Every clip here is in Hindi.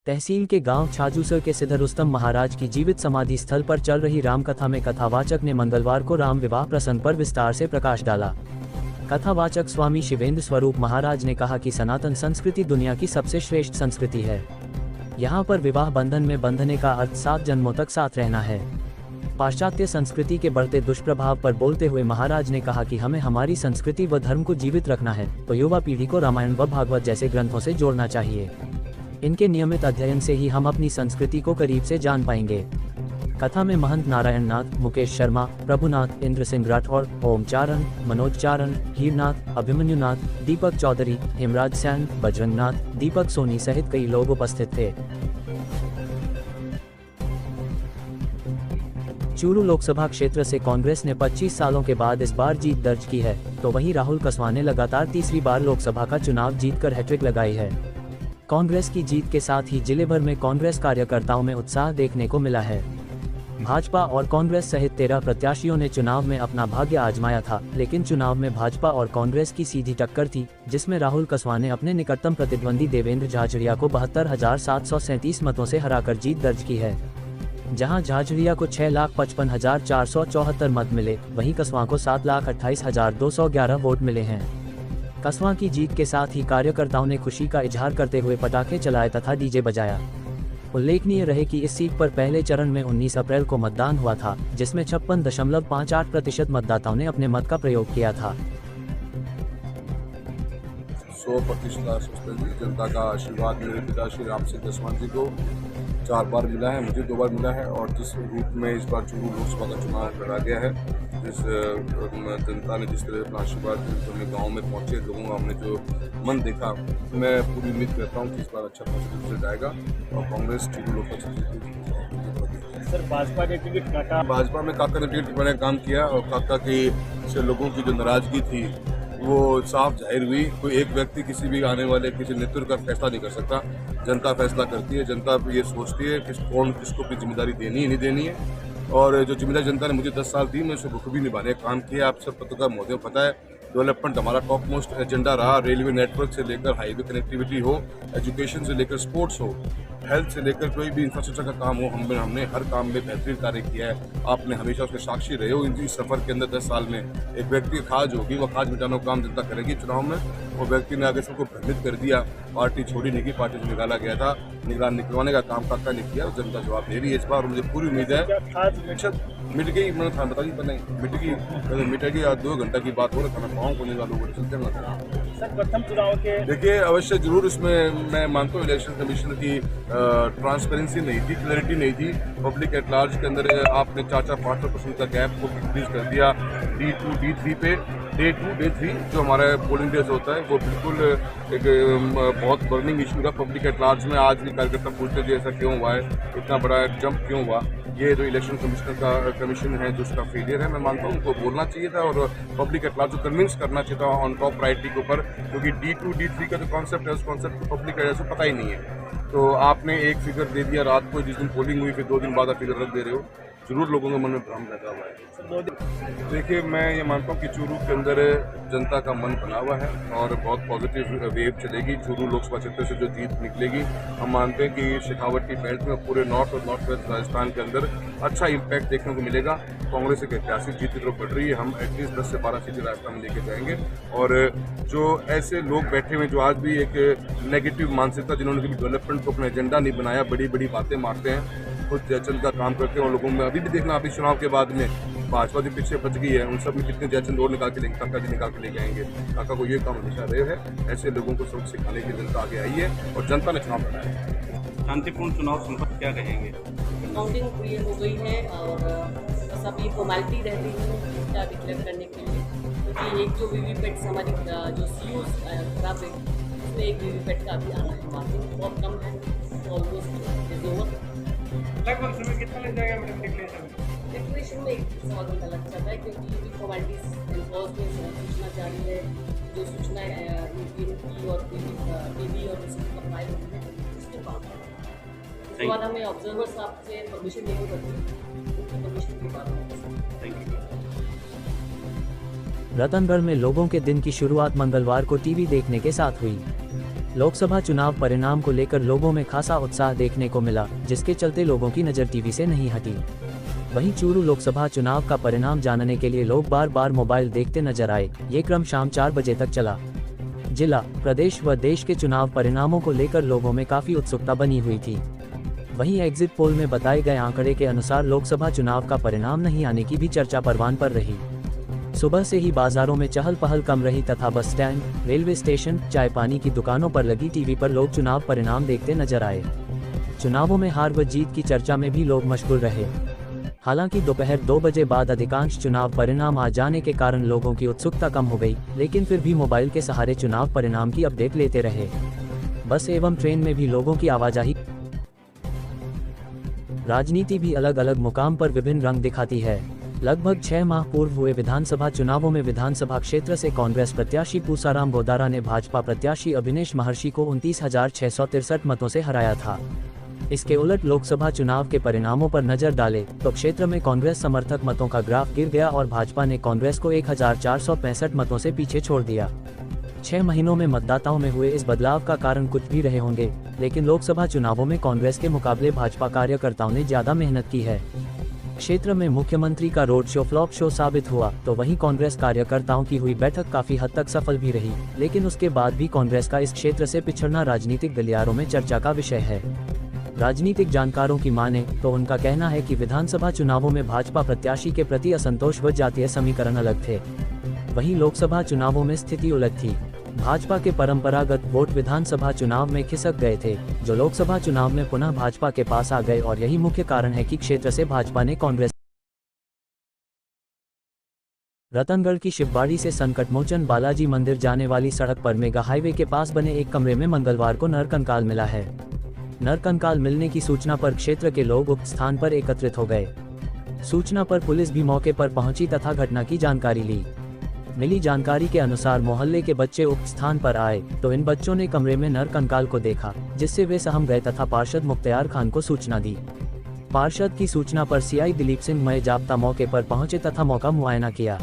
तहसील के गांव छाजूसर के सिद्ध रुस्तम महाराज की जीवित समाधि स्थल पर चल रही रामकथा में कथावाचक ने मंगलवार को राम विवाह प्रसंग पर विस्तार से प्रकाश डाला। कथावाचक स्वामी शिवेंद्र स्वरूप महाराज ने कहा कि सनातन संस्कृति दुनिया की सबसे श्रेष्ठ संस्कृति है। यहाँ पर विवाह बंधन में बंधने का अर्थ 7 जन्मों तक साथ रहना है। पाश्चात्य संस्कृति के बढ़ते दुष्प्रभाव पर बोलते हुए महाराज ने कहा कि हमें हमारी संस्कृति व धर्म को जीवित रखना है तो युवा पीढ़ी को रामायण व भागवत जैसे ग्रंथों से जोड़ना चाहिए। इनके नियमित अध्ययन से ही हम अपनी संस्कृति को करीब से जान पाएंगे। कथा में महंत नारायण नाथ, मुकेश शर्मा, प्रभुनाथ, इंद्र सिंह राठौड़, ओम चारण, मनोज चारण, हीरनाथ, अभिमन्यु नाथ, दीपक चौधरी, हेमराज सैन, बजरंग नाथ, दीपक सोनी सहित कई लोग उपस्थित थे। चूरू लोकसभा क्षेत्र से कांग्रेस ने 25 सालों के बाद इस बार जीत दर्ज की है, तो वहीं राहुल कसवा ने लगातार तीसरी बार लोकसभा का चुनाव जीतकर हैट्रिक लगाई है। कांग्रेस की जीत के साथ ही जिले भर में कांग्रेस कार्यकर्ताओं में उत्साह देखने को मिला है। भाजपा और कांग्रेस सहित 13 प्रत्याशियों ने चुनाव में अपना भाग्य आजमाया था, लेकिन चुनाव में भाजपा और कांग्रेस की सीधी टक्कर थी, जिसमें राहुल कसवा ने अपने निकटतम प्रतिद्वंदी देवेंद्र झाझड़िया को 72,737 मतों से हराकर जीत दर्ज की है। जहां झाझड़िया को 6,55,474 मत मिले, वहीं कसवा को 7,28,211 वोट मिले हैं। कसवा की जीत के साथ ही कार्यकर्ताओं ने खुशी का इजहार करते हुए पटाखे चलाए तथा डीजे बजाया। उल्लेखनीय रहे कि इस सीट पर पहले चरण में 19 अप्रैल को मतदान हुआ था, जिसमें 56.58% मतदाताओं ने अपने मत का प्रयोग किया था। 100% जनता का आशीर्वाद मेरे पिता श्री राम सिंह जसवान जी को 4 बार मिला है, मुझे 2 बार मिला है। और जिस रूप में इस बार चूरू लोकसभा का चुनाव लड़ा गया है, जिस जनता ने जिस तरह अपना आशीर्वाद अपने गाँव में पहुँचे, लोगों का हमने जो मन देखा, मैं पूरी उम्मीद करता हूँ कि इस बार अच्छा पॉजिटिव रिजल्ट आएगा और कांग्रेस चूरू लोकसभा सर भाजपा में काका ने टिकट बने काम किया और काका की से लोगों की जो नाराजगी थी वो साफ जाहिर हुई। कोई एक व्यक्ति किसी भी आने वाले किसी नेतृत्व का फैसला नहीं कर सकता, जनता फैसला करती है। जनता ये सोचती है कि कौन किसको अपनी जिम्मेदारी देनी है नहीं देनी है, और जो जिम्मेदारी जनता ने मुझे 10 साल दी, मैं उसे बखूबी निभाने का काम किया। आप सब पत्रकार महोदय पता है, डेवलपमेंट हमारा टॉप मोस्ट एजेंडा रहा। रेलवे नेटवर्क से लेकर हाईवे कनेक्टिविटी हो, एजुकेशन से लेकर स्पोर्ट्स हो, हेल्थ से लेकर कोई भी इंफ्रास्ट्रक्चर का काम हो, हमने हर काम में बेहतरीन कार्य किया है। आपने हमेशा उसके साक्षी रहे हो। इस सफर के अंदर 10 साल में एक व्यक्ति खाज होगी, वो खाज मिटाने का काम जनता करेगी। चुनाव में वो व्यक्ति ने आगे सबको भ्रमित कर दिया, पार्टी छोड़ी नहीं की, पार्टी से निकाला गया था, निकलवाने का काम काका ने किया। जनता जवाब दे रही है इस बार, मुझे पूरी उम्मीद है। मिट गई, मैंने था बता दी नहीं मिटेगी। आज 2 घंटा की बात हो रहा था, मैं पाऊँ को वालों को चलते सर प्रथम चुनाव के देखिए अवश्य जरूर इसमें मैं मानता हूँ इलेक्शन कमीशन की ट्रांसपेरेंसी नहीं थी, क्लैरिटी नहीं थी। पब्लिक एट लार्ज के अंदर आपने 4-5% का गैप को इंक्रीज कर दिया D2 D3 पे। डे 2 डे 3 जो हमारा पोलिंग डेज होता है वो बिल्कुल एक बहुत बर्निंग इशू था पब्लिक एट लार्ज में। आज भी कार्यकर्ता पूछते थे ऐसा क्यों हुआ है, इतना बड़ा जंप क्यों हुआ। ये जो इलेक्शन कमिश्नर का कमीशन है जो उसका फेलियर है, मैं मानता हूँ उनको बोलना चाहिए था और पब्लिक एट लार्ज को कन्विंस करना चाहिए था ऑन टॉप प्रायोरिटी के ऊपर, क्योंकि D2 D3 का जो कॉन्सेप्ट है उस कॉन्सेप्ट को पब्लिक एट को पता ही नहीं है। तो आपने एक फिगर दे दिया रात को, जिस दिन पोलिंग हुई, फिर 2 दिन बाद आप फिगर रख दे रहे हो, जरूर लोगों के मन में भ्रम पैदा हुआ है। देखिए मैं ये मानता हूँ कि चूरू के अंदर जनता का मन बना हुआ है और बहुत पॉजिटिव वेव चलेगी। चूरू लोकसभा क्षेत्र से जो जीत निकलेगी, हम मानते हैं कि शेखावटी बेल्ट में पूरे नॉर्थ और नॉर्थ वेस्ट राजस्थान के अंदर अच्छा इम्पैक्ट देखने को मिलेगा। कांग्रेस एक ऐतिहासिक जीत की तरफ बढ़ रही है, हम एटलीस्ट 10 से 12 सीटें राजस्थान में लेके जाएंगे। और जो ऐसे लोग बैठे हुए जो आज भी एक नेगेटिव मानसिकता, जिन्होंने कभी डेवलपमेंट को अपना एजेंडा नहीं बनाया, बड़ी बड़ी बातें मारते हैं, खुद जयचंद का काम करते हैं, और लोगों में अभी भी देखना, अभी चुनाव के बाद में भाजपा भी पीछे बच गई है, उन सब में कितने जयचंद और निकाल के लेंगे, काका जी निकाल के लेके आएंगे। काका को ये काम हमेशा रहे है, ऐसे लोगों को सब सिखाने की जनता आगे आई है और जनता ने चुनाव लड़ा है। शांतिपूर्ण चुनाव संपन्न क्या कहेंगे? काउंटिंग पूरी हो गई है और बस अभी फॉर्मेलिटी रहती है इसका डिक्लेयर करने के लिए, क्योंकि एक जो वीवीपैट हमारी जो CUs खराब है, उसमें एक वीवीपैट का अभी आना है, मार्किंग बहुत कम है, ऑलमोस्ट इज ओवर। लगभग समय कितना लग जाएगा मैडम डिक्लेरेशन में 1 सवा घंटा लग जाता है, क्योंकि ये फॉर्मेलिटीज एनफोर्स में सूचना जारी है, जो सूचना की और टीवी और इसकी अप्लाई होती है, उसके बाद हमें ऑब्जर्वर साहब से परमिशन लेनी पड़ती है, उनकी परमिशन के बाद। रतनगढ़ में लोगों के दिन की शुरुआत मंगलवार को टीवी देखने के साथ हुई। लोकसभा चुनाव परिणाम को लेकर लोगों में खासा उत्साह देखने को मिला, जिसके चलते लोगों की नज़र टीवी से नहीं हटी। वहीं चूरू लोकसभा चुनाव का परिणाम जानने के लिए लोग बार बार मोबाइल देखते नजर आए। ये क्रम शाम 4 बजे तक चला। जिला, प्रदेश व देश के चुनाव परिणामों को लेकर लोगों में काफी उत्सुकता बनी हुई थी। वहीं एग्जिट पोल में बताए गए आंकड़े के अनुसार लोकसभा चुनाव का परिणाम नहीं आने की भी चर्चा परवान पर रही। सुबह से ही बाजारों में चहल पहल कम रही तथा बस स्टैंड, रेलवे स्टेशन, चाय पानी की दुकानों पर लगी टीवी पर लोग चुनाव परिणाम देखते नजर आए। चुनावों में हार व जीत की चर्चा में भी लोग मशगूल रहे। हालांकि दोपहर 2 बजे बाद अधिकांश चुनाव परिणाम आ जाने के कारण लोगों की उत्सुकता कम हो गई, लेकिन फिर भी मोबाइल के सहारे चुनाव परिणाम की अपडेट लेते रहे। बस एवं ट्रेन में भी लोगों की आवाजाही। राजनीति भी अलग अलग मुकाम पर विभिन्न रंग दिखाती है। लगभग 6 माह पूर्व हुए विधानसभा चुनावों में विधानसभा क्षेत्र से कांग्रेस प्रत्याशी पूसाराम गोदारा ने भाजपा प्रत्याशी अभिनेश महर्षि को 29,663 मतों से हराया था। इसके उलट लोकसभा चुनाव के परिणामों पर नजर डाले तो क्षेत्र में कांग्रेस समर्थक मतों का ग्राफ गिर गया और भाजपा ने कांग्रेस को 1,465 मतों से पीछे छोड़ दिया। 6 महीनों में मतदाताओं में हुए इस बदलाव का कारण कुछ भी रहे होंगे, लेकिन लोकसभा चुनावों में कांग्रेस के मुकाबले भाजपा कार्यकर्ताओं ने ज्यादा मेहनत की है। क्षेत्र में मुख्यमंत्री का रोड शो फ्लॉप शो साबित हुआ, तो वहीं कांग्रेस कार्यकर्ताओं की हुई बैठक काफी हद तक सफल भी रही, लेकिन उसके बाद भी कांग्रेस का इस क्षेत्र से पिछड़ना राजनीतिक गलियारों में चर्चा का विषय है। राजनीतिक जानकारों की माने तो उनका कहना है कि विधानसभा चुनावों में भाजपा प्रत्याशी के प्रति असंतोष व जातीय समीकरण अलग थे। वहीं लोकसभा चुनावों में स्थिति उलट थी। भाजपा के परंपरागत वोट विधानसभा चुनाव में खिसक गए थे, जो लोकसभा चुनाव में पुनः भाजपा के पास आ गए, और यही मुख्य कारण है कि क्षेत्र से भाजपा ने कांग्रेस। रतनगढ़ की शिवबाड़ी से संकटमोचन बालाजी मंदिर जाने वाली सड़क पर मेगा हाईवे के पास बने एक कमरे में मंगलवार को नरकंकाल मिला है। नरकंकाल मिलने की सूचना पर क्षेत्र के लोग उक्त स्थान पर एकत्रित हो गए। सूचना पर पुलिस भी मौके पर पहुंची तथा घटना की जानकारी ली। मिली जानकारी के अनुसार मोहल्ले के बच्चे उक्त स्थान पर आए तो इन बच्चों ने कमरे में नरकंकाल को देखा, जिससे वे सहम गए तथा पार्षद मुख्तियार खान को सूचना दी। पार्षद की सूचना पर सीआई दिलीप सिंह मय जाप्ता मौके पर पहुंचे तथा मौका मुआयना किया।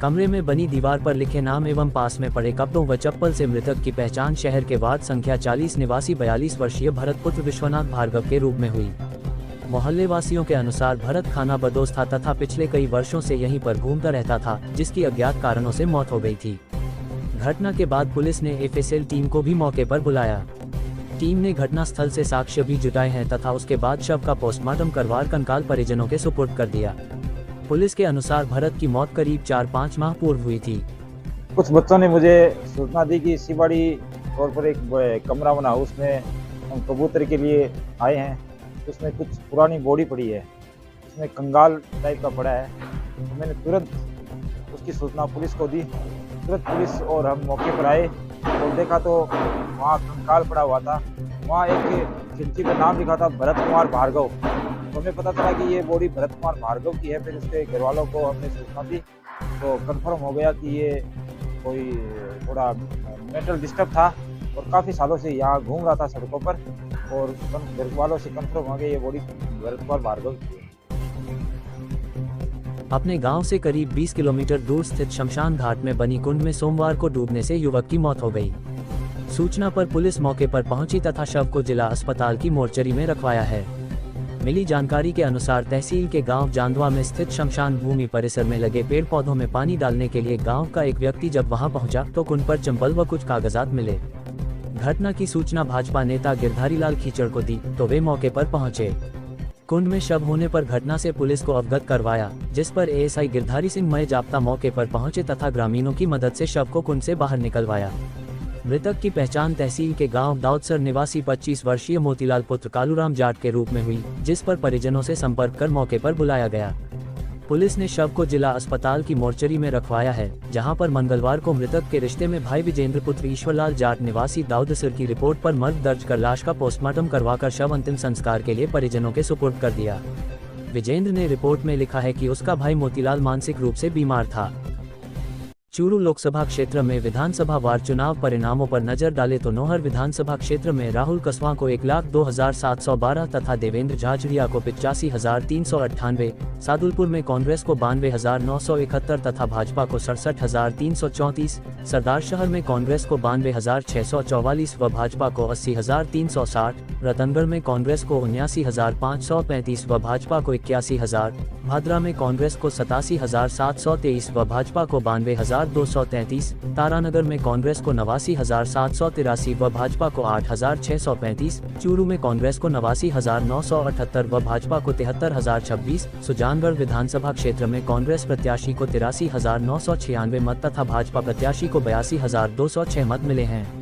कमरे में बनी दीवार पर लिखे नाम एवं पास में पड़े कपड़ों व चप्पल से मृतक की पहचान शहर के वार्ड संख्या 40 निवासी 42 वर्षीय भरत पुत्र विश्वनाथ भार्गव के रूप में हुई। मोहल्ले वासियों के अनुसार भरत खाना बदोश था तथा पिछले कई वर्षों से यहीं पर घूमता रहता था, जिसकी अज्ञात कारणों से मौत हो गई थी। घटना के बाद पुलिस ने एफएसएल टीम को भी मौके पर बुलाया। टीम ने घटना स्थल से साक्ष्य भी जुटाए हैं तथा उसके बाद शव का पोस्टमार्टम करवा कंकाल परिजनों के सुपुर्द कर दिया। पुलिस के अनुसार भरत की मौत करीब 4-5 माह पूर्व हुई थी। कुछ बच्चों ने मुझे सूचना दी कि शिवबाड़ी रोड पर एक कमरा बना, उसमें हम कबूतर के लिए आए हैं। उसमें कुछ पुरानी बॉडी पड़ी है, उसमें कंगाल टाइप का पड़ा है। तो मैंने तुरंत उसकी सूचना पुलिस को दी। तुरंत पुलिस और हम मौके पर आए और देखा तो वहाँ कंकाल पड़ा हुआ था। वहाँ एक खिड़की पर नाम लिखा था भरत कुमार भार्गव। तो हमें पता चला कि ये बॉडी भरत कुमार भार्गव की है। फिर उसके घर वालों को हमने सूचना दी तो कंफर्म हो गया कि ये कोई थोड़ा मेंटल डिस्टर्ब था और काफ़ी सालों से यहाँ घूम रहा था सड़कों पर, और घर वालों से कंफर्म हो गया ये बॉडी भरत कुमार भार्गव की है। अपने गांव से करीब 20 किलोमीटर दूर स्थित शमशान घाट में बनी कुंड में सोमवार को डूबने से युवक की मौत हो गई। सूचना पर पुलिस मौके पर पहुंची तथा शव को जिला अस्पताल की मोर्चरी में रखवाया है। मिली जानकारी के अनुसार तहसील के गांव जांदवा में स्थित शमशान भूमि परिसर में लगे पेड़ पौधों में पानी डालने के लिए गांव का एक व्यक्ति जब वहां पहुंचा तो कुंड पर चंपल व कुछ कागजात मिले। घटना की सूचना भाजपा नेता गिरधारी लाल खीचड़ को दी तो वे मौके पर पहुंचे। कुंड में शव होने पर घटना से पुलिस को अवगत करवाया, जिस पर एएसआई गिरधारी सिंह मय जाप्ता मौके पर पहुंचे तथा ग्रामीणों की मदद से शव को कुंड से बाहर निकलवाया। मृतक की पहचान तहसील के गांव दाऊदसर निवासी 25 वर्षीय मोतीलाल पुत्र कालूराम जाट के रूप में हुई, जिस पर परिजनों से संपर्क कर मौके पर बुलाया गया। पुलिस ने शव को जिला अस्पताल की मोर्चरी में रखवाया है, जहां पर मंगलवार को मृतक के रिश्ते में भाई विजेंद्र पुत्र ईश्वरलाल जाट निवासी दाऊदसर की रिपोर्ट पर मर्ग दर्ज कर लाश का पोस्टमार्टम करवाकर शव अंतिम संस्कार के लिए परिजनों के सुपुर्द कर दिया। विजेंद्र ने रिपोर्ट में लिखा है कि उसका भाई मोतीलाल मानसिक रूप से बीमार था। चूरू लोकसभा क्षेत्र में विधानसभा वार चुनाव परिणामों पर नजर डाले तो नौहर विधानसभा क्षेत्र में राहुल कसवां को 1,02,712 तथा देवेंद्र झाझड़िया को 85,398, सादुलपुर में कांग्रेस को 92,971 तथा भाजपा को 67,334, सरदार शहर में कांग्रेस को 92,644 व भाजपा को 80,360, रतनगढ़ में कांग्रेस को 79,535 व भाजपा को 81,000, भादरा में कांग्रेस को 87,723 व भाजपा को 92,233, तारानगर में कांग्रेस को 89,783 व भाजपा को 8,635, चूरू में कांग्रेस को 89,978 व भाजपा को 73,026, सुजानगढ़ विधानसभा क्षेत्र में कांग्रेस प्रत्याशी को 83,996 मत तथा भाजपा प्रत्याशी को 82,206 मत मिले हैं।